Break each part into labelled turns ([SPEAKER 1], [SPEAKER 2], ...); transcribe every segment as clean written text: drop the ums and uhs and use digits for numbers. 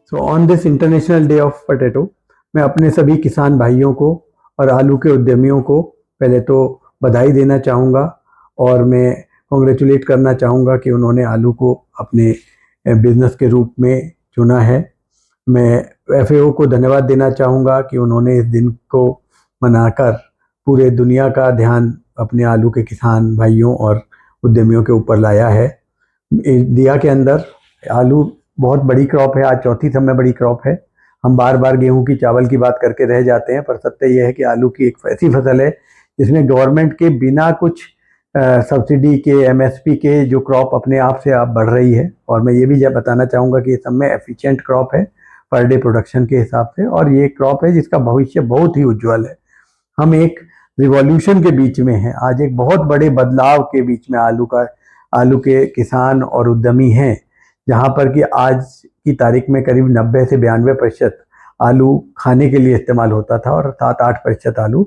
[SPEAKER 1] So on this international day of potato मैं अपने सभी किसान भाइयों को और आलू के उद्यमियों को पहले तो बधाई देना चाहूँगा और मैं कॉन्ग्रेचुलेट करना चाहूँगा कि उन्होंने आलू को अपने बिजनेस के रूप में चुना है। मैं एफएओ को धन्यवाद देना चाहूँगा कि उन्होंने इस दिन को मनाकर पूरे दुनिया का ध्यान अपने आलू के किसान भाइयों और उद्यमियों के ऊपर लाया है। इंडिया के अंदर आलू बहुत बड़ी क्रॉप है, आज चौथी सबसे बड़ी क्रॉप है। हम बार बार गेहूं की चावल की बात करके रह जाते हैं, पर सत्य यह है कि आलू की एक ऐसी फसल है जिसमें गवर्नमेंट के बिना कुछ सब्सिडी के, एमएसपी के, जो क्रॉप अपने आप से आप बढ़ रही है। और मैं ये भी बताना चाहूँगा कि ये सब में एफिशिएंट क्रॉप है पर डे प्रोडक्शन के हिसाब से, और ये क्रॉप है जिसका भविष्य बहुत ही उज्ज्वल है। हम एक रिवॉल्यूशन के बीच में हैं, आज एक बहुत बड़े बदलाव के बीच में आलू के किसान और उद्यमी हैं, जहाँ पर कि आज की तारीख में करीब 90 से 92% आलू खाने के लिए इस्तेमाल होता था और 7-8% आलू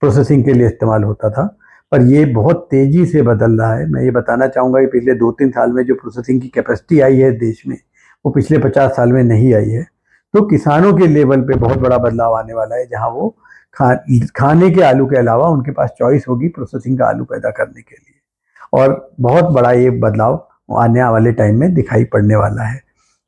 [SPEAKER 1] प्रोसेसिंग के लिए इस्तेमाल होता था। पर ये बहुत तेज़ी से बदल रहा है। मैं ये बताना चाहूँगा कि पिछले 2-3 साल में जो प्रोसेसिंग की कैपेसिटी आई है देश में, वो पिछले 50 साल में नहीं आई है। तो किसानों के लेवल पे बहुत बड़ा बदलाव आने वाला है, जहाँ वो खाने के आलू के अलावा उनके पास चॉइस होगी प्रोसेसिंग का आलू पैदा करने के लिए। और बहुत बड़ा ये बदलाव आने वाले टाइम में दिखाई पड़ने वाला है।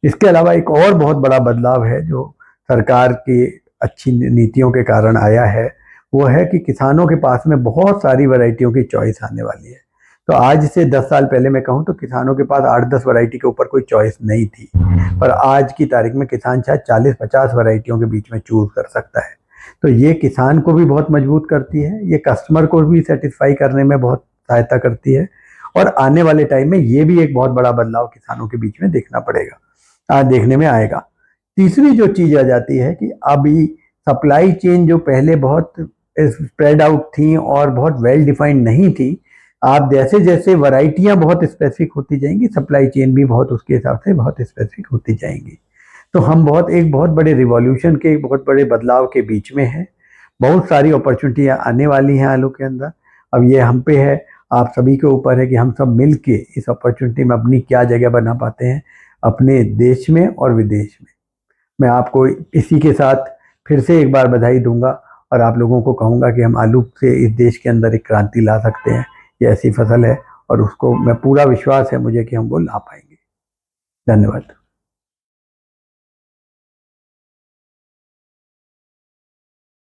[SPEAKER 1] इसके अलावा एक और बहुत बड़ा बदलाव है जो सरकार की अच्छी नीतियों के कारण आया है, वो है कि किसानों के पास में बहुत सारी वैरायटियों की चॉइस आने वाली है। तो आज से 10 साल पहले मैं कहूँ तो किसानों के पास 8-10 वैरायटी के ऊपर कोई चॉइस नहीं थी, पर आज की तारीख में किसान शायद 40-50 वैरायटियों के बीच में चूज कर सकता है। तो ये किसान को भी बहुत मजबूत करती है, ये कस्टमर को भी सेटिस्फाई करने में बहुत सहायता करती है, और आने वाले टाइम में ये भी एक बहुत बड़ा बदलाव किसानों के बीच में देखने में आएगा। तीसरी जो चीज आ जाती है कि अभी सप्लाई चेन जो पहले बहुत स्प्रेड आउट थी और बहुत वेल डिफाइंड नहीं थी, आप जैसे जैसे वैरायटियां बहुत स्पेसिफिक होती जाएंगी, सप्लाई चेन भी बहुत उसके हिसाब से बहुत स्पेसिफिक होती जाएंगी। तो हम एक बहुत बड़े रिवॉल्यूशन के, बहुत बड़े बदलाव के बीच में हैं। बहुत सारी अपॉर्चुनिटियां आने वाली हैं आलू के अंदर। अब ये हम पे है, आप सभी के ऊपर है कि हम सब मिल के इस अपॉर्चुनिटी में अपनी क्या जगह बना पाते हैं अपने देश में और विदेश में। मैं आपको इसी के साथ फिर से एक बार बधाई दूंगा और आप लोगों को कहूँगा कि हम आलू से इस देश के अंदर एक क्रांति ला सकते हैं। ये ऐसी फसल है और उसको मैं पूरा विश्वास है मुझे कि हम वो ला पाएंगे। धन्यवाद।